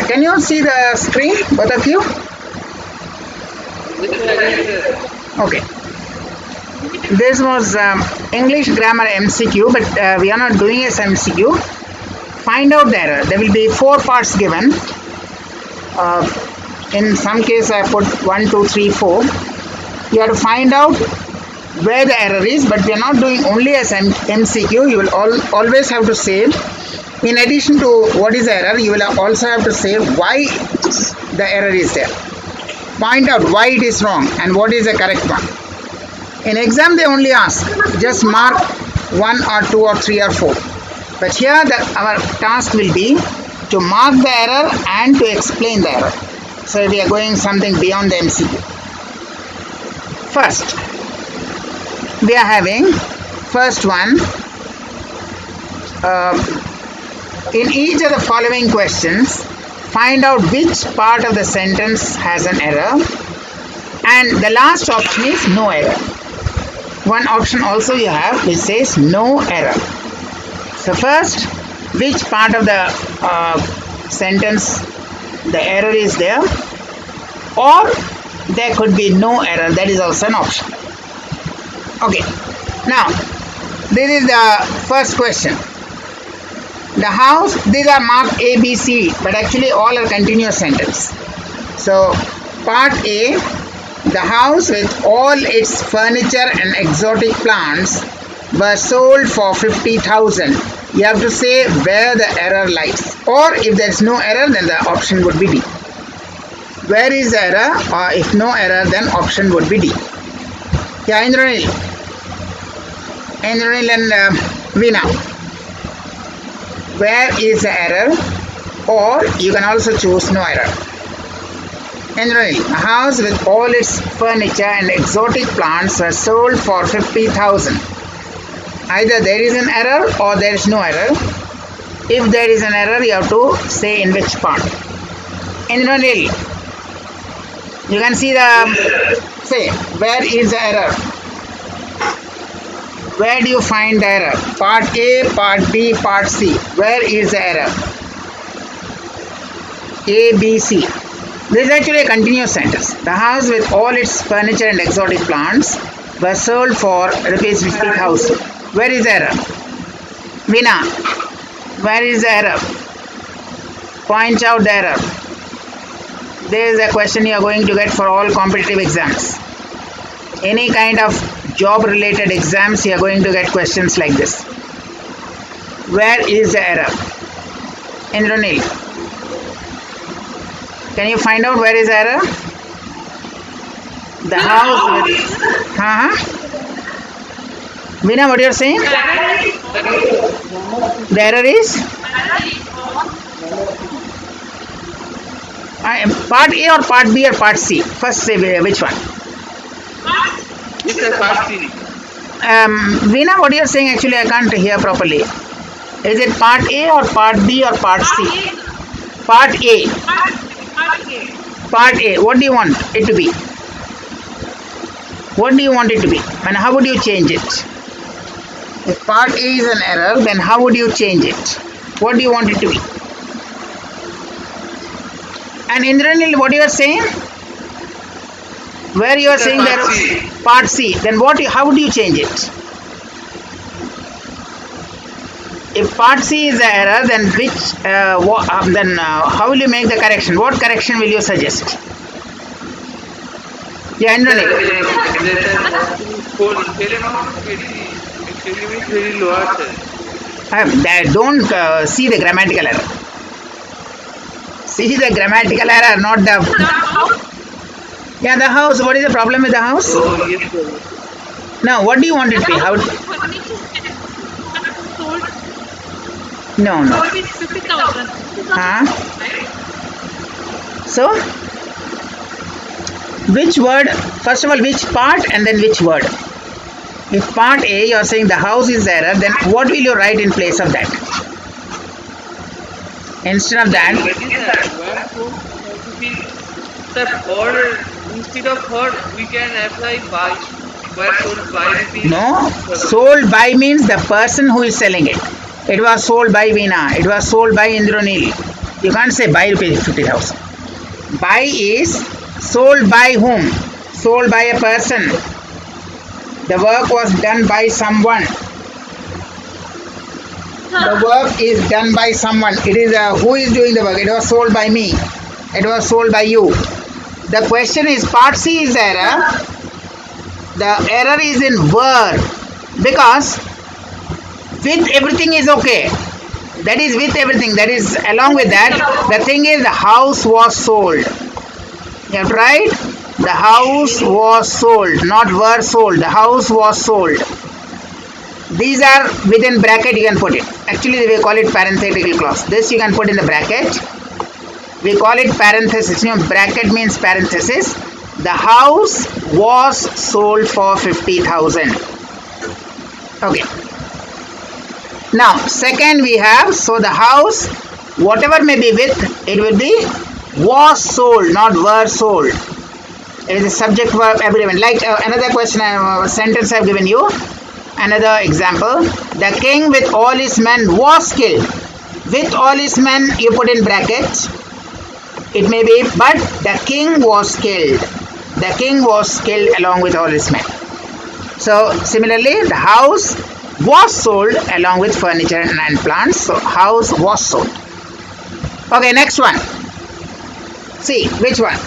can you see the screen, both of you? Okay. This was English grammar MCQ, but we are not doing as MCQ. Find out the error. There will be 4 parts given. In some case, I put 1, 2, 3, 4. You have to find out where the error is, but we are not doing only as MCQ. You will always have to say, in addition to what is the error, you will also have to say why the error is there. Find out why it is wrong and what is the correct one. In exam, they only ask, just mark 1 or 2 or 3 or 4. But here, our task will be to mark the error and to explain the error. So we are going something beyond the MCQ. First, we are having first one. In each of the following questions, find out which part of the sentence has an error, and the last option is no error. One option also you have which says no error. So first, which part of the sentence the error is there, or there could be no error, that is also an option. Okay, now this is the first question. The house, these are marked A, B, C, but actually all are continuous sentence. So part A, the house with all its furniture and exotic plants was sold for 50,000. You have to say where the error lies, or if there is no error, then the option would be D. Where is the error, or if no error, then option would be D. Yeah, Indranil and Veena. Where is the error, or you can also choose no error. Indranil, a house with all its furniture and exotic plants was sold for 50,000. Either there is an error or there is no error. If there is an error, you have to say in which part. Indranil, you can see the, say, where is the error? Where do you find the error? Part A, part B, part C. Where is the error? A, B, C. This is actually a continuous sentence. The house with all its furniture and exotic plants was sold for rupees 50,000. Where is the error? Veena, where is the error? Point out the error. There is a question you are going to get for all competitive exams. Any kind of job related exams, you are going to get questions like this. Where is the error? Indranil, can you find out where is the error? The house with... Veena, what you are saying? The error is? Part A or part B or part C? First say which one? It's a part C. Veena, what you are saying actually I can't hear properly. Is it part A or part B or part C? Part A. Part A. What do you want it to be? What do you want it to be? And how would you change it? If part A is an error, then how would you change it? What do you want it to be? And Indranil, what you are saying? Where you are saying there part C, then how would you change it? If part C is the error, then how will you make the correction? What correction will you suggest? Yeah, Indranil. Don't see the grammatical error. See the grammatical error, not the... Yeah, the house. What is the problem with the house? Oh, yes, sir. Now, what do you want it to be? How? No. So, which word? First of all, which part and then which word? If part A, you are saying the house is the error, then what will you write in place of that? Instead of that, or instead of her, we can apply by. Where sold by rupees. No, sold by means the person who is selling it. It was sold by Veena. It was sold by Indranil. You can't say buy rupees 50,000. Buy is sold by whom? Sold by a person. The work was done by someone. The work is done by someone. It is who is doing the work. It was sold by me. It was sold by you. The question is part C is the error. The error is in were, because with everything is okay. That is with everything. That is along with that. The thing is the house was sold. You have tried? The house was sold, not were sold. The house was sold. These are within bracket, you can put it. Actually, we call it parenthetical clause. This you can put in the bracket. We call it parenthesis. You know, bracket means parenthesis. The house was sold for 50,000. Okay. Now, second we have, so the house, whatever may be with, it will be was sold, not were sold. It is a subject verb agreement. Like another question, sentence I have given you. Another example. The king with all his men was killed. With all his men, you put in brackets. It may be, but the king was killed. The king was killed along with all his men. So, similarly, the house was sold along with furniture and plants. So, house was sold. Okay, next one. See, which one?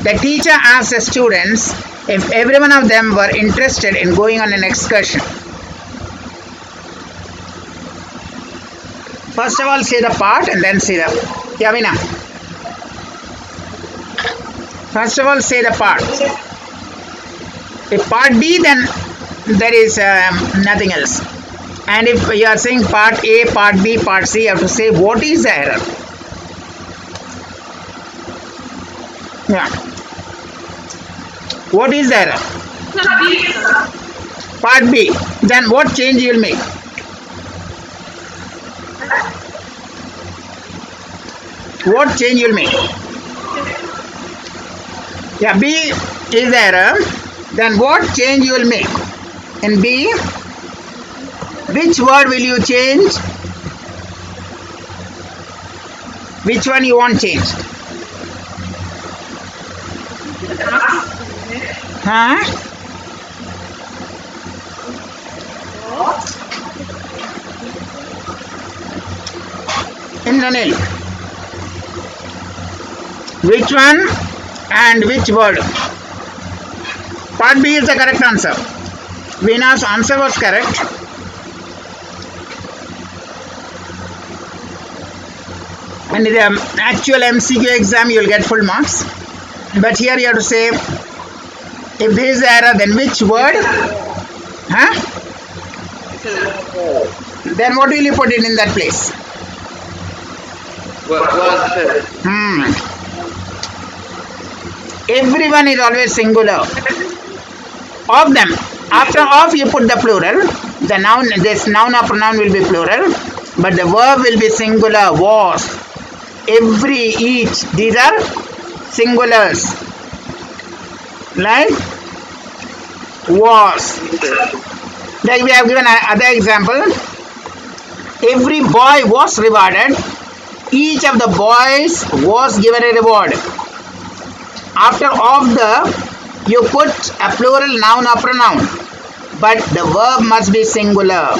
The teacher asked the students if every one of them were interested in going on an excursion. First of all, say the part and then say the... Yavina. First of all, say the part. If part B, then there is nothing else. And if you are saying part A, part B, part C, you have to say what is the error. Yeah. What is the error? Part B. Then what change you will make? What change you will make? Yeah, B is the error. Then what change you will make? In B, which word will you change? Which one you want changed? Huh? Indranil. Which one and which word? Part B is the correct answer. Veena's answer was correct. And in the actual MCQ exam, you will get full marks. But here you have to say, if this is the error, then which word? Huh? Then what will you put it in that place? Everyone is always singular. Of them. After of, you put the plural. The noun, this noun or pronoun will be plural. But the verb will be singular. Was. Every, each. These are singulars. Like was. Like we have given another example. Every boy was rewarded. Each of the boys was given a reward. After of the, you put a plural noun or pronoun. But the verb must be singular.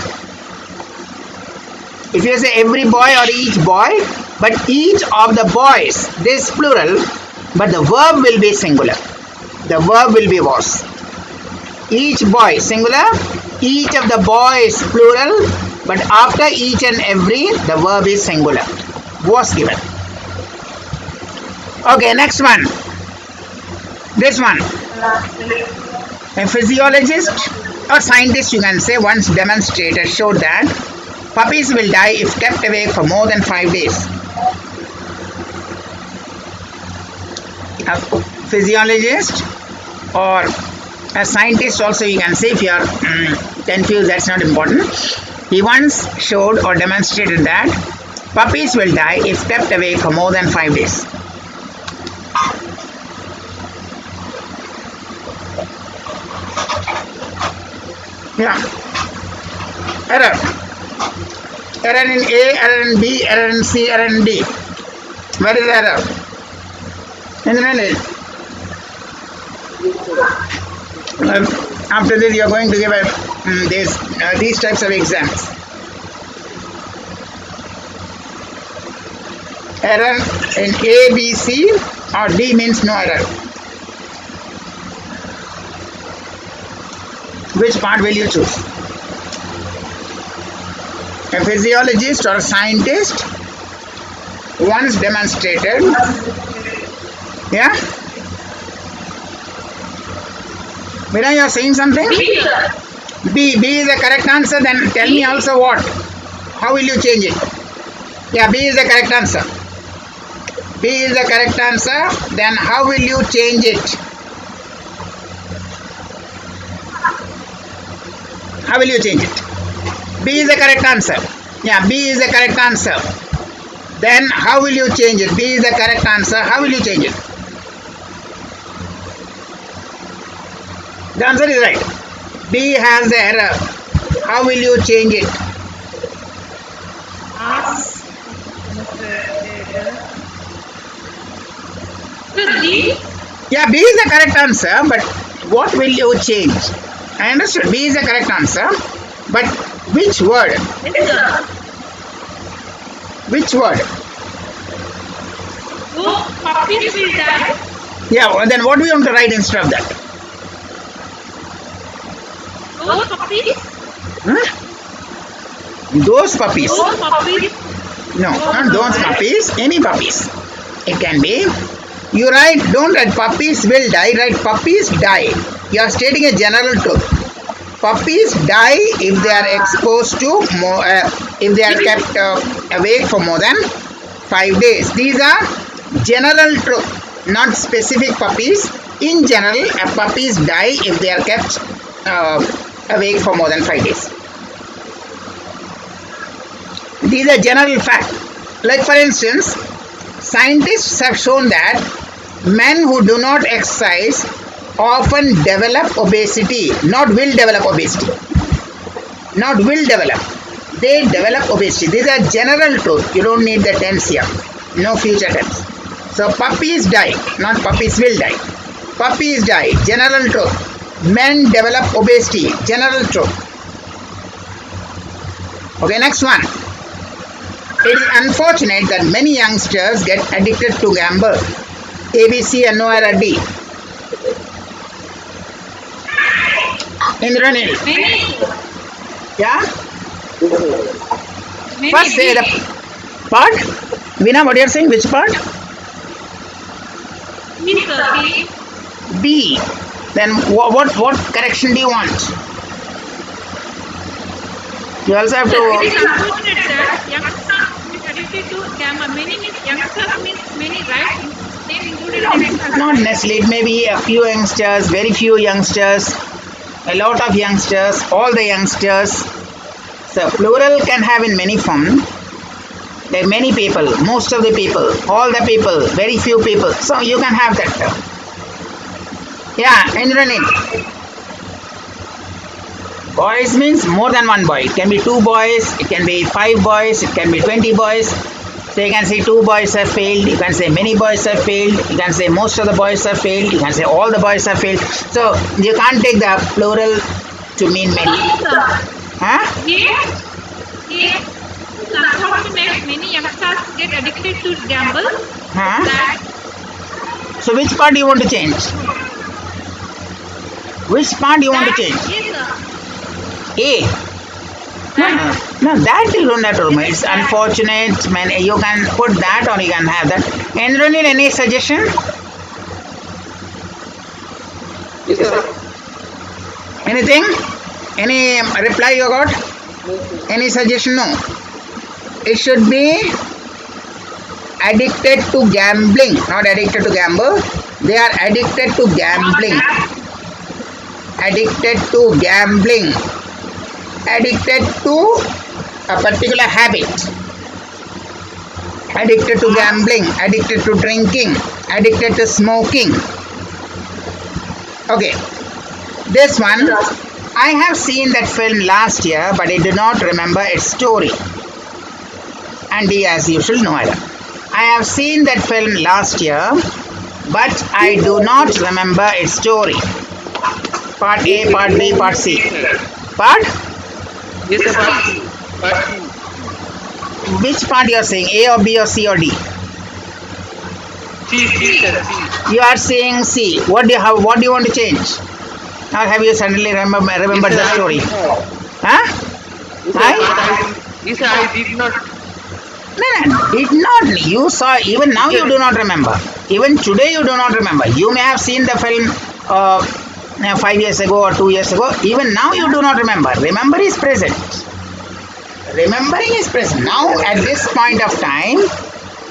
If you say every boy or each boy, but each of the boys, this plural, but the verb will be singular. The verb will be was. Each boy, singular. Each of the boys, plural. But after each and every, the verb is singular. Was given. Okay, next one. This one. A physiologist or scientist, you can say, once demonstrated, showed that puppies will die if kept away for more than 5 days. A physiologist or a scientist also, you can say, if you are confused, that's not important. He once showed or demonstrated that puppies will die if kept away for more than 5 days. Yeah. Error. Error in A, error in B, error in C, error in D. What is the error? Isn't it? After this, you are going to give these types of exams. Error in A, B, C, or D means no error. Which part will you choose? A physiologist or a scientist once demonstrated. Yeah? Veena, you are saying something? B is the correct answer. Then tell me also what? How will you change it? Yeah, B is the correct answer. B is the correct answer. Then how will you change it? How will you change it? B is the correct answer. Yeah, B is the correct answer. Then how will you change it? B is the correct answer. How will you change it? The answer is right. B has the error. How will you change it? D? Yeah, B is the correct answer, but what will you change? I understood. B is the correct answer, but which word? Which word? Those puppies will die. Yeah, well, then what do we want to write instead of that? Those puppies? Those puppies. Those puppies? No, not those puppies. Any puppies. It can be. You write, don't write puppies will die, write puppies die. You are stating a general truth. Puppies die if they are exposed to more, if they are kept awake for more than 5 days. These are general truth, not specific puppies. In general, puppies die if they are kept awake for more than 5 days. These are general facts. Like for instance, scientists have shown that men who do not exercise often develop obesity, not will develop obesity. Not will develop. They develop obesity. These are general truth. You don't need the tense here. No future tense. So puppies die, not puppies will die. Puppies die, general truth. Men develop obesity, general truth. Okay, next one. It is unfortunate that many youngsters get addicted to gamble. A, B, C, and no error D. Indranil. Many. Yeah? Many. First say the part. Veena, what you are saying? Which part? B, sir. B. B. Then what correction do you want? You also have It to. is unfortunate that youngsters get addicted to gamma. Many means youngsters means many, right? Name included in youngsters. Not necessarily. It may be a few youngsters, very few youngsters, a lot of youngsters, all the youngsters. So plural can have in many forms. Like many people, most of the people, all the people, very few people. So you can have that. Yeah, Indranil. Boys means more than one boy. It can be 2 boys, it can be 5 boys, it can be 20 boys. So you can say 2 boys have failed, you can say many boys have failed, you can say most of the boys have failed, you can say all the boys have failed. So you can't take the plural to mean many. Huh? Yeah. It's unfortunate many youngsters get addicted to gamble. Huh? That So which part do you want to change? Which part do you want to change? Yes, A. No, that you don't have to remove. It's unfortunate. Man, you can put that or you can have that. Indranil, any suggestion? Anything? Any reply you got? Any suggestion? No. It should be addicted to gambling, not addicted to gamble. They are addicted to gambling. Addicted to gambling. Addicted to a particular habit. Addicted to gambling, addicted to drinking, addicted to smoking. Okay, this one, I have seen that film last year, but I do not remember its story. And D, as usual, no error. I have seen that film last year, but I do not remember its story. Part A, Part B, Part C. Part? Yes, sir, part two. Part two. Which part you are saying? A or B or C or D? C, sir, C. You are saying C. What do you want to change? Or have you suddenly remembered the story? Huh? Yes, sir, I did not. No, did not. You saw, even now you do not remember. Even today you do not remember. You may have seen the film 5 years ago or 2 years ago. Even now you do not remember. Remember is present. Remembering is present. Now at this point of time,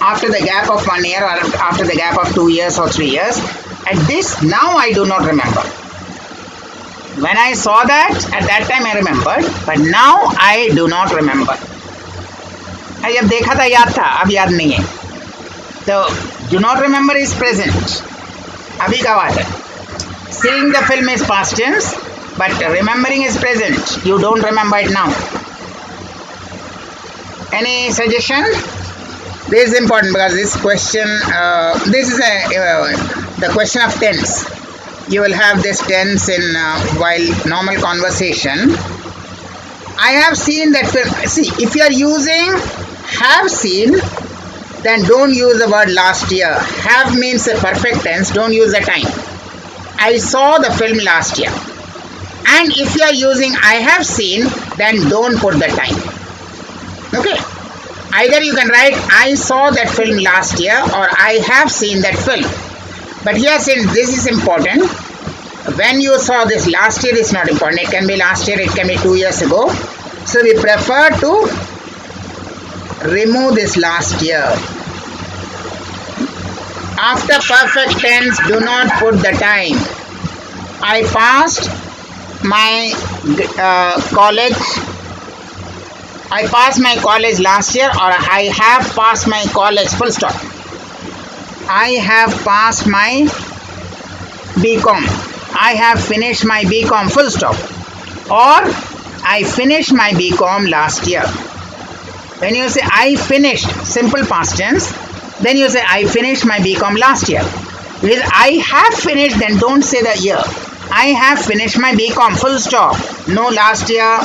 after the gap of 1 year or after the gap of 2 years or 3 years, at this now I do not remember. When I saw that, at that time I remembered, but now I do not remember. जब देखा था याद था, अब याद नहीं है. तो do not remember is present. अभी का बात है. Seeing the film is past tense, but remembering is present. You don't remember it now. Any suggestion? This is important because this question, this is the question of tense. You will have this tense in while normal conversation. I have seen that film. See, if you are using have seen, then don't use the word last year. Have means a perfect tense, don't use the time. I saw the film last year. And if you are using I have seen, then don't put the time. Okay? Either you can write I saw that film last year or I have seen that film. But here, since this is important, when you saw this last year is not important. It can be last year, it can be 2 years ago. So we prefer to remove this last year. After perfect tense, do not put the time. I passed my college. I passed my college last year, or I have passed my college, full stop. I have passed my BCom. I have finished my BCom, full stop. Or I finished my BCom last year. When you say I finished, simple past tense, then you say I finished my BCom last year. If I have finished, then don't say the year. I have finished my BCom, full stop. No last year.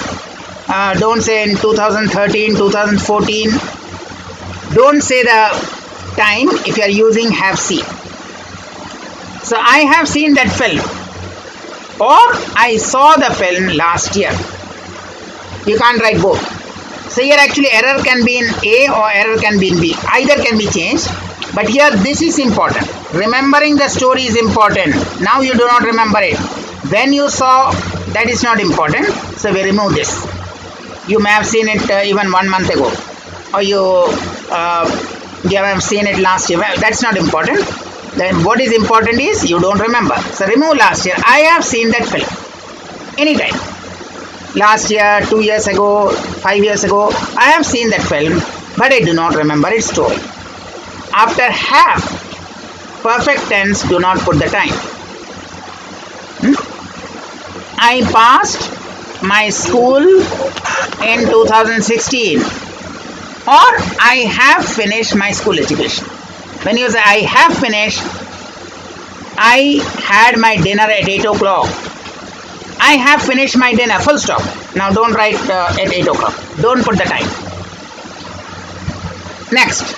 Don't say in 2013, 2014. Don't say the time if you are using have seen. So I have seen that film, or I saw the film last year. You can't write both. So here actually error can be in A or error can be in B. Either can be changed. But here this is important. Remembering the story is important. Now you do not remember it. When you saw, that is not important. So we remove this. You may have seen it even 1 month ago. Or you have seen it last year. Well, that's not important. Then what is important is you don't remember. So remove last year. I have seen that film. Anytime. Last year, 2 years ago, 5 years ago, I have seen that film, but I do not remember its story. After have, perfect tense, do not put the time. I passed my school in 2016, or I have finished my school education. When you say I have finished, I had my dinner at 8 o'clock. I have finished my dinner, full stop. Now don't write at 8 o'clock. Don't put the time. Next,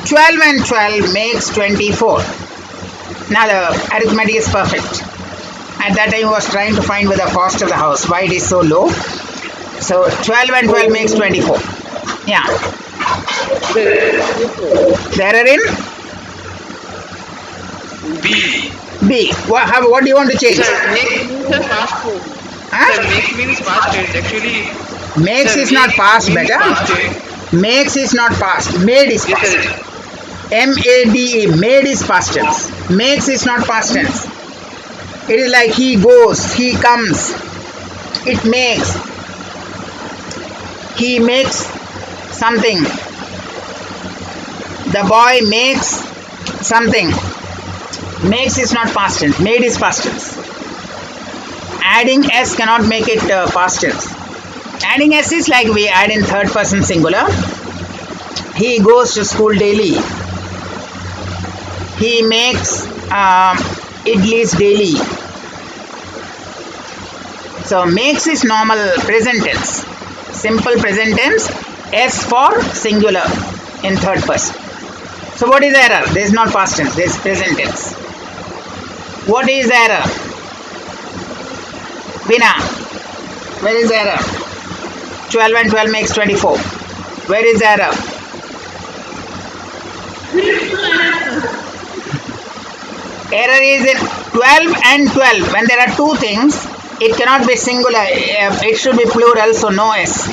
12 and 12 makes 24. Now the arithmetic is perfect. At that time I was trying to find with the cost of the house, why it is so low. So 12 and 12 makes 24. Yeah. There are in B. B. What do you want to change? Sir, make means a past tense. Huh? Sir, make means past tense. Actually, Makes sir, is not make past, means past better. tense. Makes is not past. Made is Yes, past. sir. MADE, made is past tense. Makes is not past tense. It is like he goes, he comes. It makes. He makes something. The boy makes something. Makes is not past tense. Made is past tense. Adding S cannot make it past tense. Adding S is like we add in third person singular. He goes to school daily. he makes idlis daily. So makes is normal present tense. Simple present tense. S for singular in third person. So what is error? There is not past tense. There is present tense. What is error? Vina, where is error? 12 and 12 makes 24. Where is error? Error is in 12 and 12. When there are two things, it cannot be singular. It should be plural, so no S.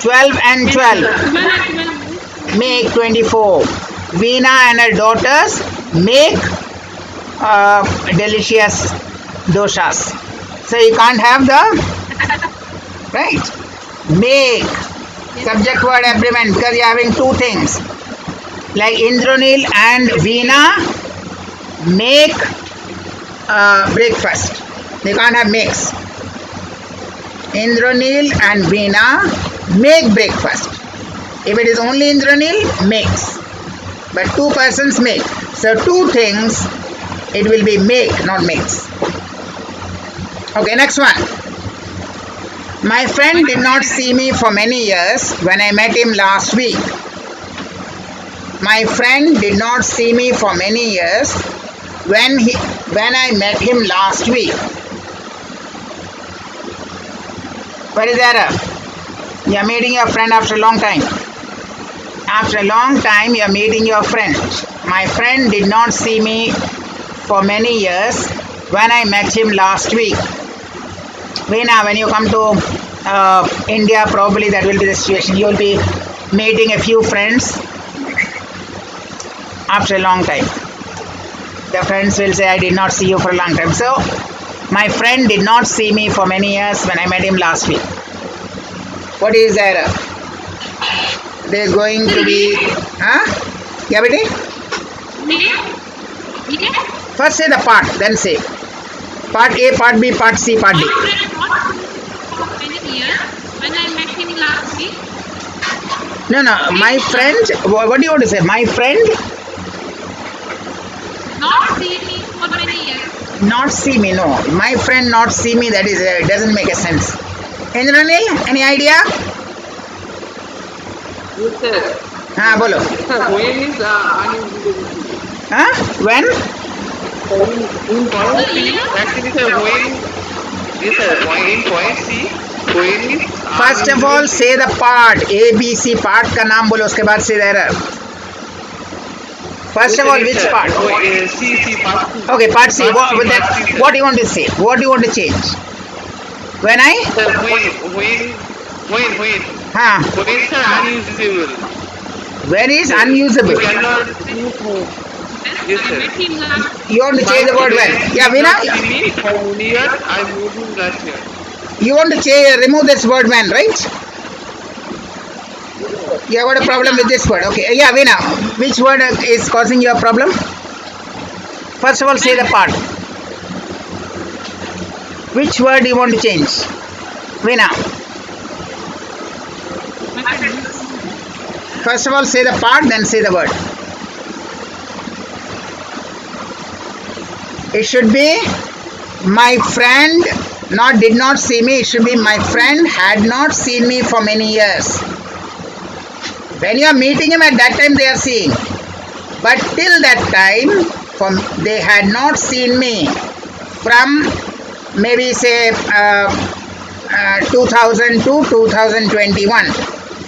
12 and 12 make 24. Veena and her daughters make delicious doshas. So you can't have the right. Make subject word agreement because you're having two things. Like Indranil and Veena make breakfast. They can't have makes. Indranil and Veena make breakfast. If it is only Indranil, makes. But two persons make. So two things, it will be make, not makes. Okay, next one. My friend did not see me for many years when I met him last week. My friend did not see me for many years when I met him last week. Where is error? You are meeting your friend after a long time. After a long time, you are meeting your friend. My friend did not see me for many years when I met him last week. Veena, when you come to India, probably that will be the situation. You will be meeting a few friends after a long time. The friends will say, I did not see you for a long time. So, my friend did not see me for many years when I met him last week. What is error? There is going to be... Huh? Yeah, buddy? First say the part, then say. Part A, part B, part C, part D. When I met him last week. No, my friend... What do you want to say? My friend... Not see me for many years. Not see me, no. My friend not see me, that is doesn't make a sense. Indranil, any idea? Yes, sir. हाँ बोलो. Sir, when is unusable? हाँ? When? In point C, actually, sir, when... Yes, sir. In point C, when is... First of all, say the part. A, B, C part का नाम बोलो. उसके बाद say the error. First of all, which part? C, part C. Okay, part C. Part C, What part C, what do you want to say? What do you want to change? When I? Sir, when, हाँ. when, sir, unusable. When is unusable? You cannot use when. Yes, I sir. met him last You want to change the word when? Yeah, Veena? See me for 1 year, I moved him last year. You want to change, remove this word when, right? You have got a problem with this word. Okay. Yeah, Veena. Which word is causing you a problem? First of all, say the part. Which word do you want to change? Veena. First of all, say the part, then say the word. It should be my friend did not see me. It should be my friend had not seen me for many years. When you are meeting him at that time, they are seeing. But till that time, they had not seen me from maybe say 2000 to 2021.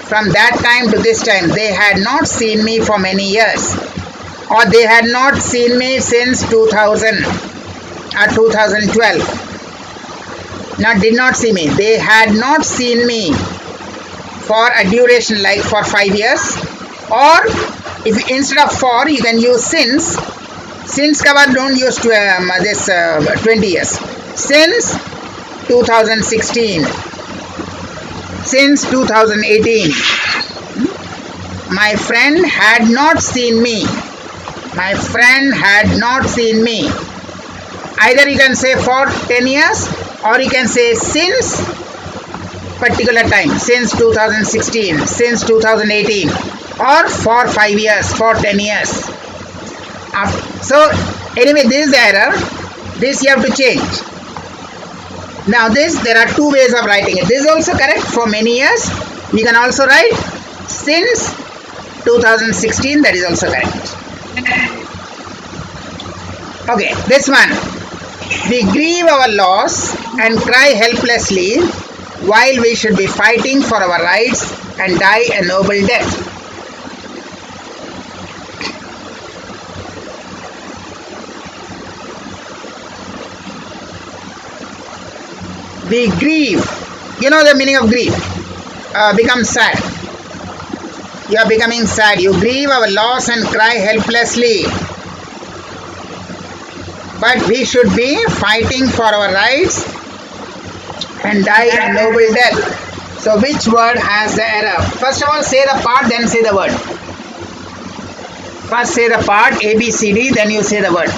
From that time to this time, they had not seen me for many years. Or they had not seen me since 2000 or 2012. Did not see me. They had not seen me for a duration like for 5 years. Or if instead of for, you can use since. Since cover don't use this 20 years. Since 2016. Since 2018. My friend had not seen me. My friend had not seen me. Either you can say for 10 years or you can say since particular time, since 2016, since 2018 or for 5 years, for 10 years. So anyway, this is the error. This you have to change. Now this, there are two ways of writing it. This is also correct for many years. You can also write since 2016. That is also correct. Okay, this one. We grieve our loss and cry helplessly while we should be fighting for our rights and die a noble death. We grieve. You know the meaning of grief. Become sad. You are becoming sad. You grieve our loss and cry helplessly. But we should be fighting for our rights and die a noble death. So which word has the error? First of all, say the part, then say the word. First say the part, A, B, C, D, then you say the word.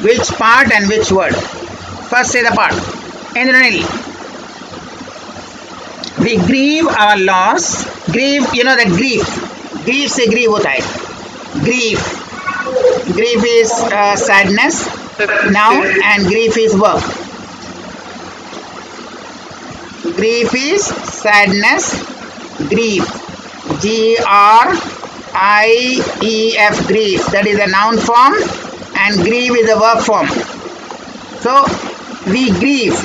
Which part and which word? First say the part. Indranil. We grieve our loss. Grieve, you know that grief. Grief से grieve होता है. Grief. Grief is sadness, noun, and grief is verb. Grief is sadness, grief. Grief, grief. That is a noun form, and grief is a verb form. So, we grieve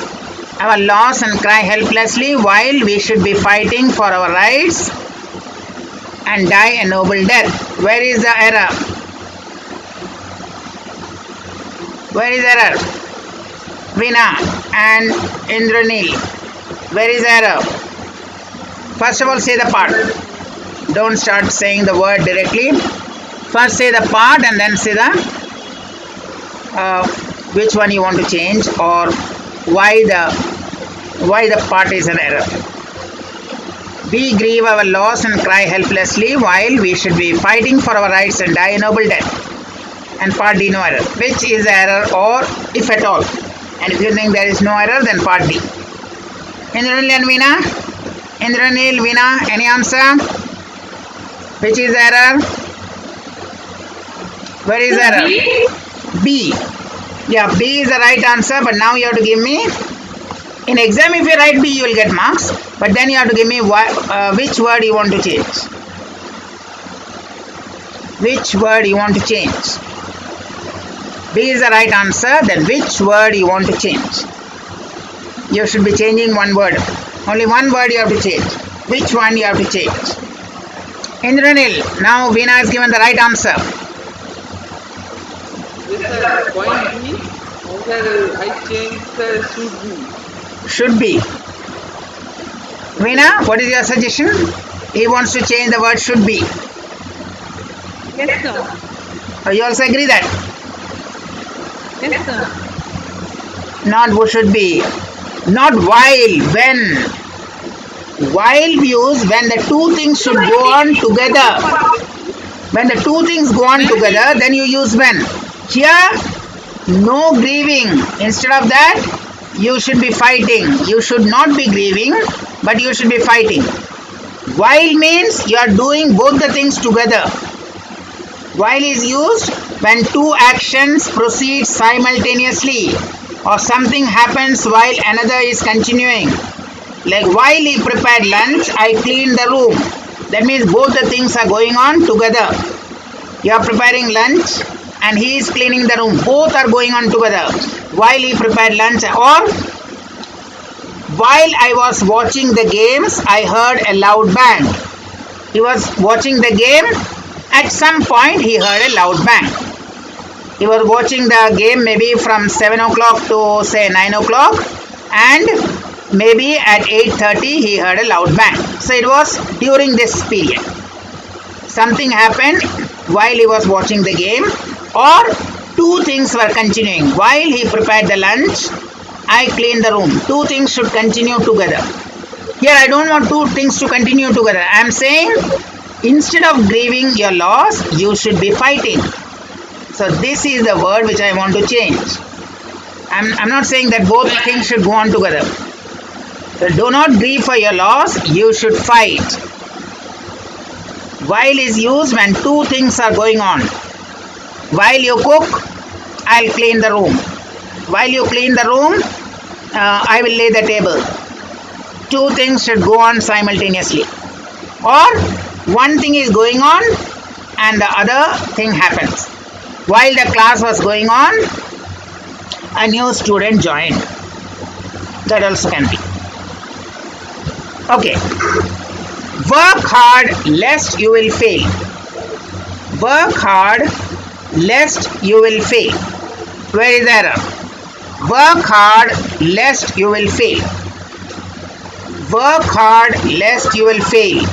our loss and cry helplessly while we should be fighting for our rights and die a noble death. Where is the error? Where is error? Veena and Indranil. Where is error? First of all, say the part. Don't start saying the word directly. First say the part and then say the which one you want to change or why the part is an error. We grieve our loss and cry helplessly while we should be fighting for our rights and die a noble death. And part D, no error. Which is the error or if at all? And if you think there is no error, then part D. Indranil and Veena? Indranil, Veena, any answer? Which is the error? Where is the error? B. Yeah, B is the right answer, but now you have to give me. In exam, if you write B, you will get marks. But then you have to give me which word you want to change. Which word you want to change? B is the right answer. Then which word you want to change? You should be changing one word. Only one word you have to change. Which one you have to change? Indranil, now Veena has given the right answer. Yes, sir. Point B. Sir, I changed the should be. Should be. Veena, what is your suggestion? He wants to change the word should be. Yes, sir. You also agree that? Yes, sir. Not what should be. Not while, when. While we use when the two things should go on together. When the two things go on together, then you use when. Here, no grieving. Instead of that, you should be fighting. You should not be grieving, but you should be fighting. While means you are doing both the things together. While is used when two actions proceed simultaneously or something happens while another is continuing. Like while he prepared lunch, I cleaned the room. That means both the things are going on together. You are preparing lunch and he is cleaning the room. Both are going on together. While he prepared lunch or while I was watching the games, I heard a loud bang. He was watching the game. At some point, he heard a loud bang. He was watching the game maybe from 7 o'clock to say 9 o'clock and maybe at 8:30 he heard a loud bang. So it was during this period. Something happened while he was watching the game or two things were continuing. While he prepared the lunch, I cleaned the room. Two things should continue together. Here I don't want two things to continue together. I am saying instead of grieving your loss, you should be fighting. So this is the word which I want to change. I'm not saying that both things should go on together. So do not grieve for your loss, you should fight. While is used when two things are going on. While you cook, I'll clean the room. While you clean the room, I will lay the table. Two things should go on simultaneously. Or one thing is going on and the other thing happens. While the class was going on, a new student joined. That also can be. Okay. Work hard lest you will fail. Work hard lest you will fail. Where is the error? Work hard lest you will fail. Work hard lest you will fail.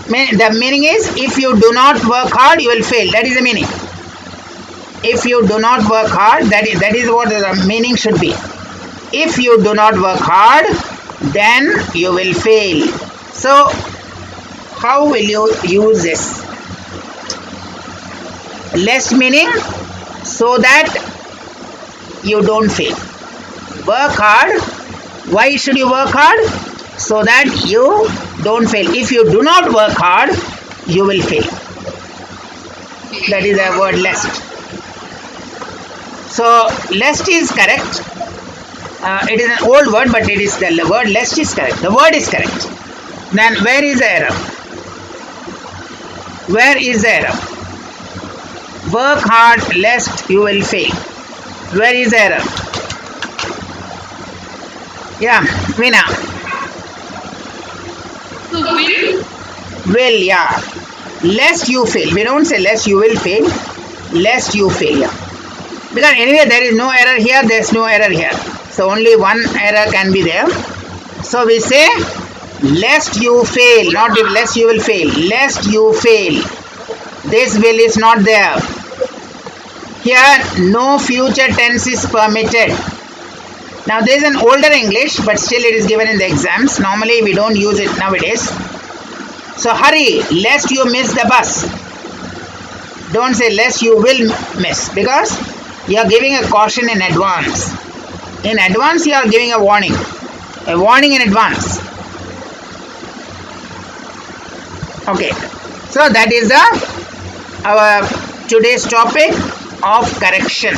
The meaning is, if you do not work hard, you will fail. That is the meaning. If you do not work hard, that is what the meaning should be. If you do not work hard, then you will fail. So, how will you use this? Lest meaning so that you don't fail. Work hard. Why should you work hard? So that you don't fail. If you do not work hard, you will fail. That is the word lest. So, lest is correct. It is an old word, but it is the word lest is correct. The word is correct. Then where is the error? Where is the error? Work hard lest you will fail. Where is the error? Yeah, Veena. So will. Will, yeah. Lest you fail. We don't say lest you will fail. Lest you fail. Yeah. Because anyway, there is no error here. There is no error here. So only one error can be there. So we say lest you fail, not if lest you will fail. Lest you fail. This will is not there. Here, no future tense is permitted. Now, there is an older English, but still it is given in the exams. Normally, we don't use it nowadays. So, hurry, lest you miss the bus. Don't say lest you will miss, because you are giving a caution in advance. In advance, you are giving a warning in advance. Okay, so that is our today's topic of correction.